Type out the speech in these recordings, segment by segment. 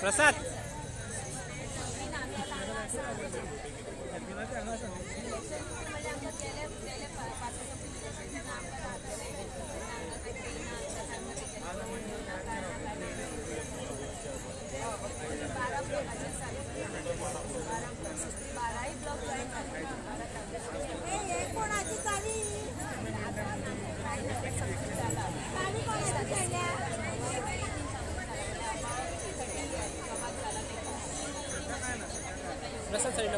प्रसाद प्रसाद side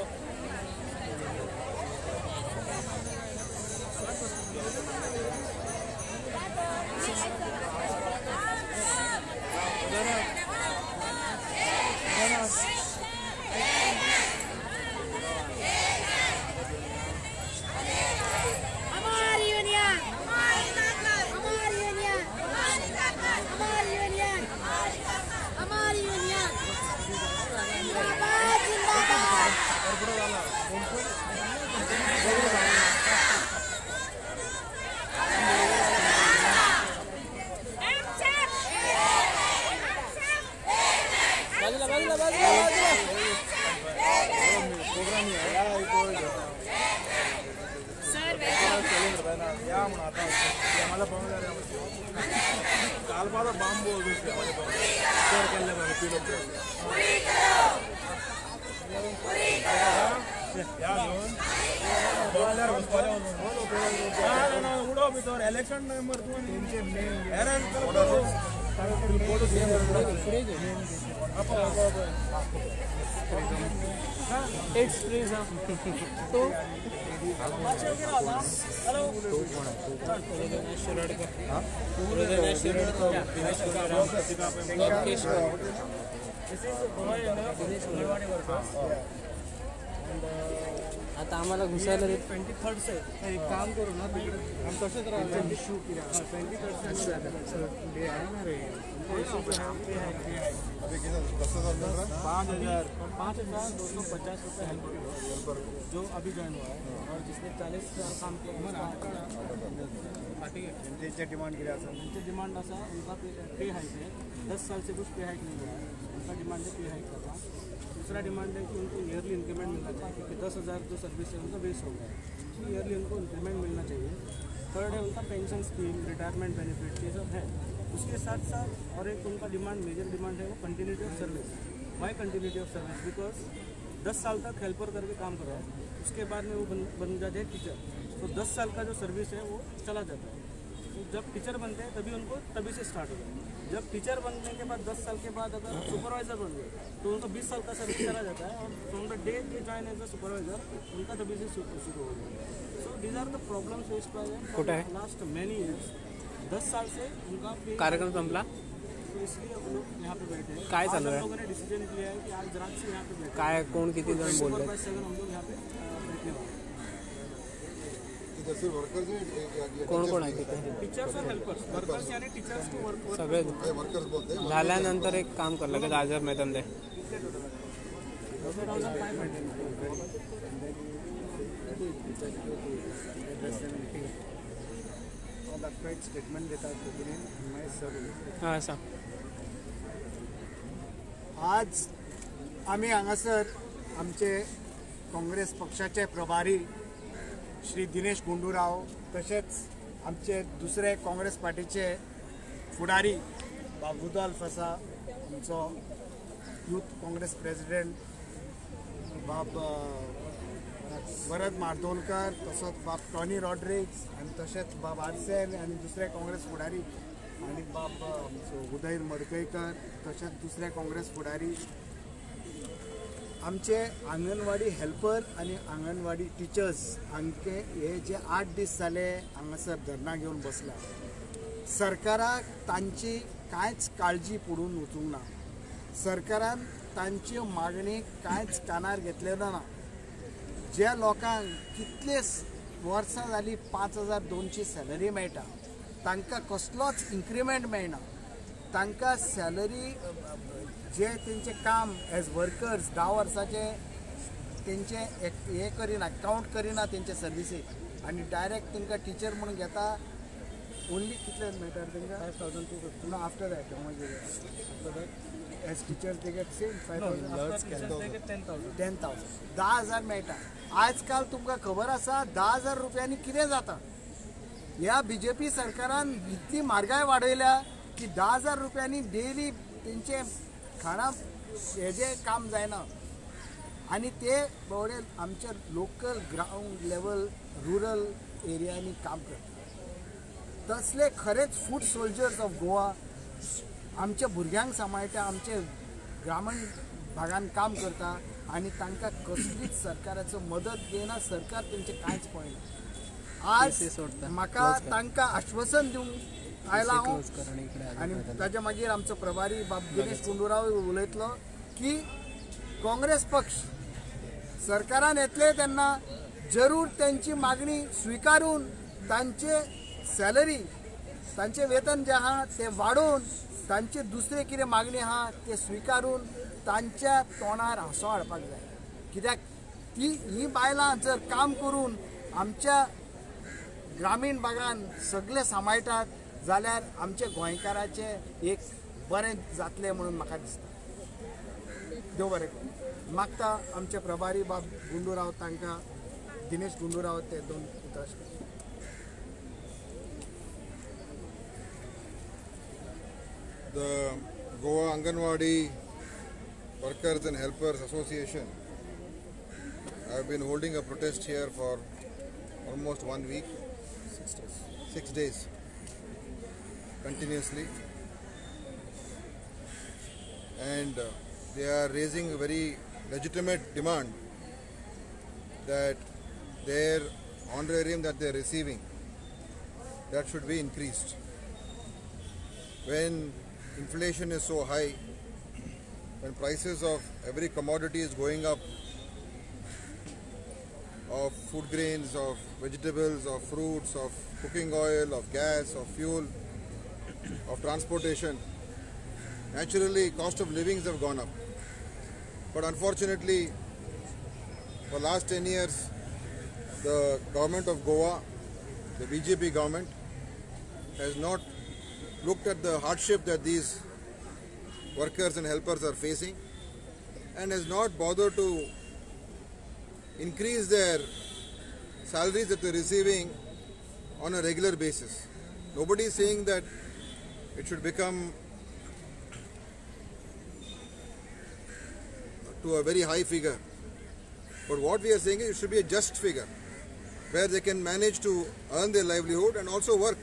election number 2 आता आम्हाला घुसायला 23rd से एक काम करू ना तिकडे हम तसेच राहतो शूट किया 23rd डे आहे ना रे अभी कितना 10,000 5,250 रुपये हेल्पर जो अभी ज्वाइन हुआ है और जिसने 40 साल काम किया जिनचे डिमांड केली असं जिनचे डिमांड असा उनका पे हाइक है 10 साल से कुछ पे हाइक नहीं हुआ है उनका डिमांड है पे हाइक का था। दूसरा डिमांड है कि उनको ईयरली इंक्रीमेंट मिलना चाहिए क्योंकि 10,000 जो सर्विस है उनका वेस्ट हो गया है, ईयरली उनको इंक्रीमेंट मिलना चाहिए। थर्ड है उनका पेंशन स्कीम, रिटायरमेंट बेनिफिट, ये सब है। उसके साथ साथ और एक उनका डिमांड, मेजर डिमांड है वो continuity of service. Why continuity of service? Because 10 साल तक हेल्पर करके काम कर रहा है, उसके बाद में वो बन जाते हैं टीचर, तो 10 साल का जो सर्विस है वो चला जाता है। तो जब टीचर बनते हैं तभी उनको तभी से स्टार्ट होता है। जब टीचर बनने के बाद 10 साल के बाद अगर सुपरवाइज़र बन गए तो उनका 20 साल का सर्विस चला जाता है और from the day they join as a supervisor उनका तभी से शुरू हो गया। So these are the problem face by last many years. 10 साल से उनका कार्यक्रम संपला, तो इसलिए हम लोग यहाँ पे बैठे हैं। काय चालू है? हम लोगों ने डिसीजन लिया है कि आज रात से यहाँ पे बैठे। काय कौन किती जण बोल रहे हैं? 7 हम लोग यहाँ पे बैठने वाले। कोण कोण आहे तिथे? टीचर्स और हेल्पर्स, वर्कर्स यानी टीचर्स टू वर्क सगळे वर्कर्स बोलते हैं। झाल्यानंतर एक काम कर लगेच आजार मैदान दे। स्टेटमेंट देतात हां सांग। आज आम्ही हांगासर आमचे काँग्रेस पक्षाचे प्रभारी श्री दिनेश गुंडूराव, तसेच आमचे दुसरे काँग्रेस पार्टीचे फुडारी बाबूलाल फसा, आमचो यूथ काँग्रेस प्रेसिडेंट बाब वरद मार्दोलकर, तसोच बाब टॉनी रॉड्रिग्स आणि तसेच बाब आरसेन आणि दुसरे काँग्रेस फुडारी आणि बाब उदय मडकयकर, तसेच दुसरे काँग्रेस फुडारी, आमचे अंगणवाडी हेल्पर आणि अंगणवाडी टीचर्स हांचे हे जे 8 दीस जाले हांगासर धरना घेवन बसला। सरकाराक तांची कांयच काळजी पडून वचूंक ना, सरकारान तांची मागणी कांयच कानार घेतलेलो ना। ज्या लोकांक कितलेच वर्सां जाली 5,200 सॅलरी मेळटा तांकां कसलोच इन्क्रिमेंट मेळना, तांकां सॅलरी जे तेंचे काम एज वर्कर्स 10 वर्साचे तेंचे हे करिना, काउंट करिना तेंचे सर्विसीक, आनी डायरेक्ट तांकां टीचर म्हणून घेता। ओन्ली कितले मेळटा तांकां 5,250 after that as teachers they get same No, 5,000 after teachers they get 10,000. 10,000 10,000 मेळटा आजकाल तुमकां खबर आसा 10,000 रुपयांनी कितें जाता ह्या बीजेपी सरकारान इतली म्हारगाय वाडयल्या की 10,000 रुपयांनी डेली तेंचे खाणा हेजे काम जायना आणि ते बावडे आमच्या लोकल ग्राउंड लेवल रुरल एरियांनी काम करता तसले खरेच फूड सोल्जर्स ऑफ गोवा आमच्या भुरग्यांक सांबाळटा आमचे ग्रामीण भागान काम करता आणि तांकां कसलीच सरकाराचो मदत घेयना सरकार तेंचे कांयच पळयना आज म्हाका तांकां आश्वासन दिवंक आयला हांव आनी ताच्या मागीर आमचो प्रभारी बाब दिनेश गुंडूराव उलयतलो की काँग्रेस पक्ष सरकारान येतले तेन्ना जरूर त्यांची मागणी स्वीकारून तांचे सॅलरी तांचे वेतन जे आहा ते वाडोवन तांचे दुसरे कितें मागणी आहा ते स्वीकारून तांच्या तोंडार हांसो हाडपाक जाय कित्याक ही बायलां जर काम करून आमच्या ग्रामीण भागान सगळे सांबाळटात जाल्यार आमचे गोंयकाराचे एक बरें जातलें म्हणून म्हाका दिसता देव बरें करूं मागता आमचे प्रभारी बाब गुंडूराव तांकां दिनेश गुंडूराव ते 2 उतर The Goa Anganwadi Workers and Helpers Association have been holding a protest here for almost 1 week, 6 days continuously, and they are raising a very legitimate demand that their honorarium that they are receiving that should be increased. When inflation is so high, when prices of every commodity is going up, of food grains, of vegetables, of fruits, of cooking oil, of gas, of fuel, of transportation, naturally cost of livings have gone up. But unfortunately, for the last 10 years, the government of Goa, the BJP government, has not looked at the hardship that these workers and helpers are facing and has not bothered to increase their salaries that they're receiving on a regular basis. Nobody is saying that it should become to a very high figure. But what we are saying is it should be a just figure where they can manage to earn their livelihood and also work,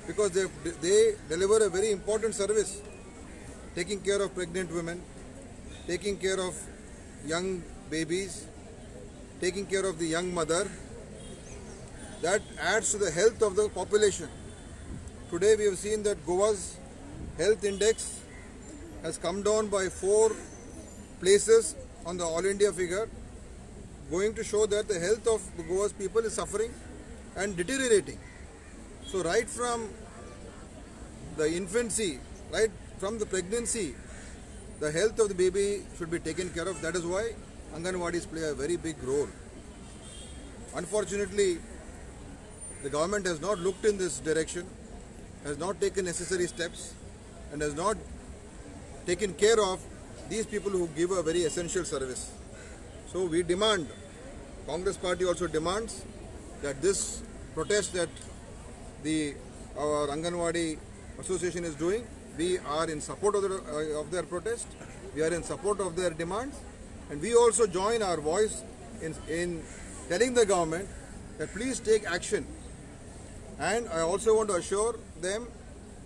because they deliver a very important service, taking care of pregnant women, taking care of young babies, taking care of the young mother. That adds to the health of the population. Today we have seen that Goa's health index has come down by 4 places on the All India figure, going to show that the health of the Goa's people is suffering and deteriorating. So right from the infancy, right from the pregnancy, the health of the baby should be taken care of. That is why Anganwadis play a very big role. Unfortunately, the government has not looked in this direction, has not taken necessary steps, and has not taken care of these people who give a very essential service. So we demand, Congress party also demands that this protest that our Anganwadi association is doing, we are in support of their protest, we are in support of their demands, and we also join our voice in telling the government that please take action. And I also want to assure them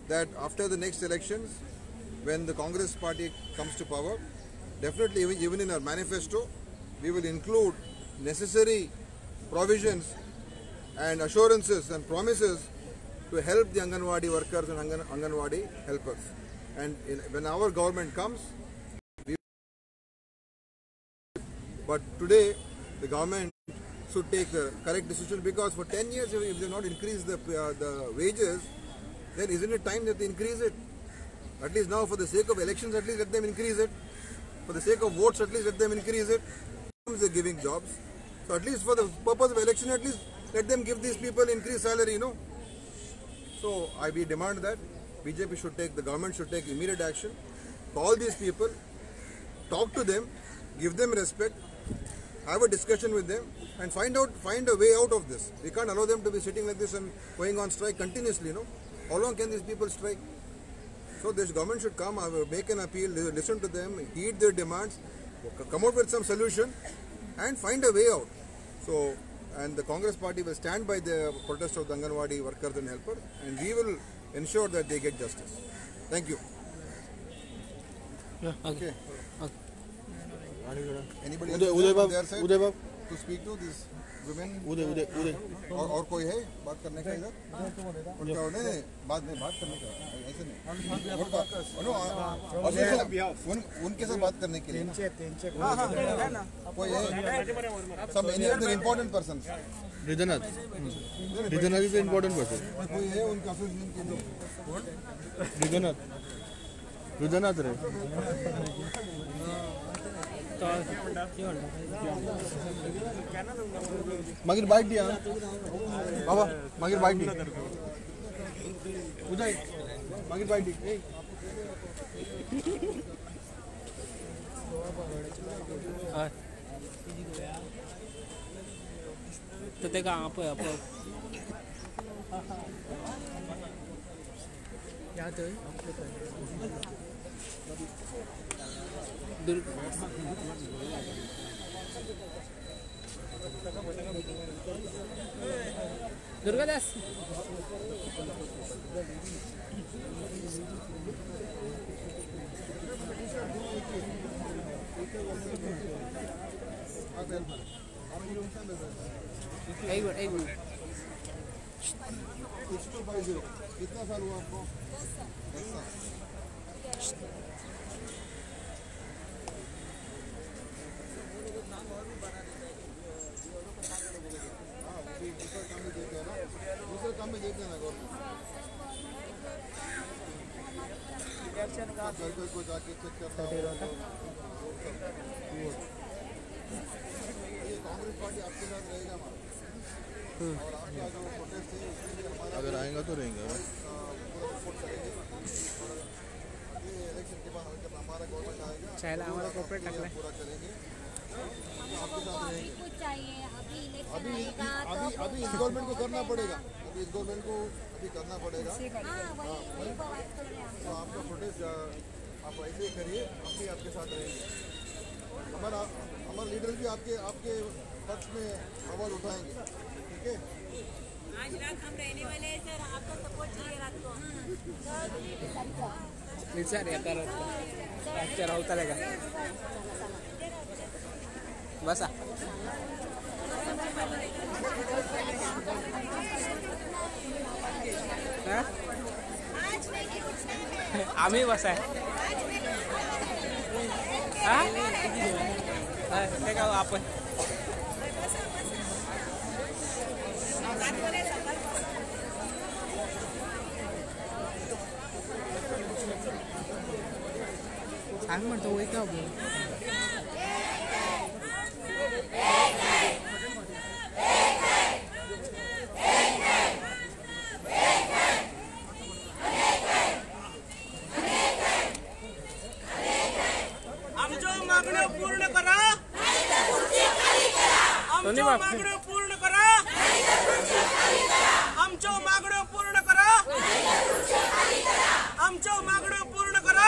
that after the next elections, when the Congress party comes to power, definitely even in our manifesto, we will include necessary provisions and assurances and promises to help the Anganwadi workers and Anganwadi helpers. And when our government comes, but today the government should take the correct decision, because for 10 years if they have not increased the wages, then isn't it time that they increase it? At least now, for the sake of elections, at least let them increase it. For the sake of votes, at least let them increase it. They're giving jobs. So at least for the purpose of election, at least let them give these people increased salary, you know. So we demand that BJP should take, the government should take immediate action call these people, talk to them, give them respect, have a discussion with them, and find a way out of this. We can't allow them to be sitting like this and going on strike continuously. How long can these people strike? So this government should come, make an appeal, listen to them, heed their demands, come out with some solution, and find a way out. So, and the Congress party will stand by the protest of the Anganwadi workers and helpers, and we will ensure that they get justice. Thank you. Yeah. Okay. Anybody else Uday their side Bab. to speak to these women? Uday. और कोई है बात करने का इधर? उनका नहीं बात करने का ऐसे नहीं उनके साथ बात करने के लिए कोई है some any other important persons Ridhanath is an important person. कोई है उनका एसोसिएशन के लोग Ridhanath रे मागीर बाईट दिया बाबा मागीर बाईट दी उदय मागीर बाईट दी तर ते का आप दुर्गादास एक मिनट 6250 कितना साल हुआ आपको 10 साल दूसरे काम में देते हैं ना गवर्नमेंट को जाके चेक करना ये कांग्रेस पार्टी आपके साथ रहेगा और आपका जो प्रोटेस्ट है उसके लिए हमारा अगर आएगा तो रहेंगे पूरा सपोर्ट करेंगे ये इलेक्शन के बाद हमारा गवर्नमेंट आएगा चाहे हमारा कॉर्पोरेट टाकलाय पूरा करेंगे आपके साथ रहेंगे अभी इस गवर्नमेंट को करना पड़ेगा अभी इस गवर्नमेंट को अभी करना पड़ेगा तो आपका प्रोटेस्ट आप ऐसे ही करिए हम भी आपके साथ रहेंगे हमारा लीडर भी आपके पक्ष में आवाज उठाएंगे ठीक है आज रात हम रहने वाले हैं सर आपका सपोर्ट चाहिए रात को विचार येता राहता का बसा आम्ही बसा ते का आपण सांग म्हणतो वय का आमच्या मागण्या पूर्ण करा आमच्या मागण्या पूर्ण करा आमच्या मागण्या पूर्ण करा आमच्या मागण्या पूर्ण करा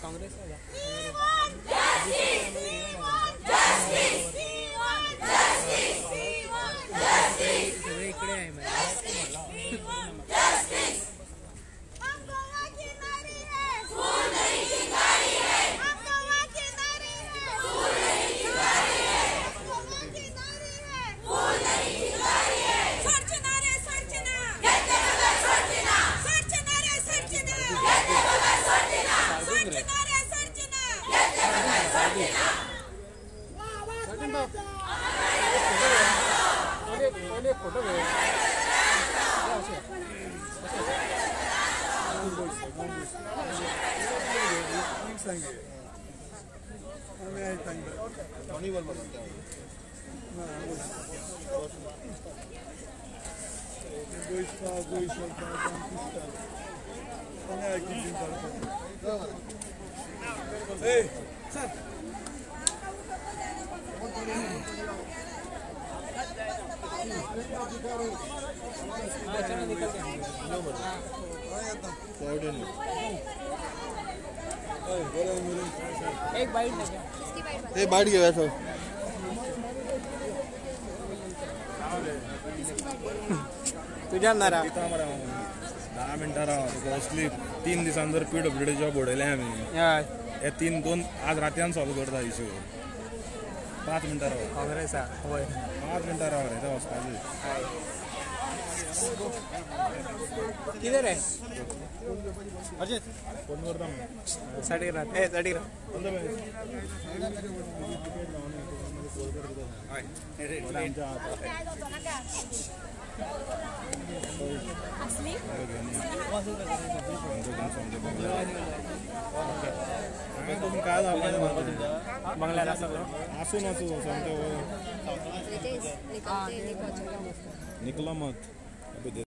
काँग्रेस सगळे इकडे आहे एक बाईट ते बाहेर घेऊया सर तुझ्या नारा 10 मिनटां राव असली 3 दिसांनी PWD जॉब उडयले आमी हे 2 आज रात्यान सॉल्व करता इशू 5 मिनटां राव काँग्रेस होय 5 मिनटां राव रे ते वचपाची किधर आहे फोन करता साठी राहत ए साठी राहत तुम्ही काय बंगल्याला असं असू नसू सांगतो निकला मत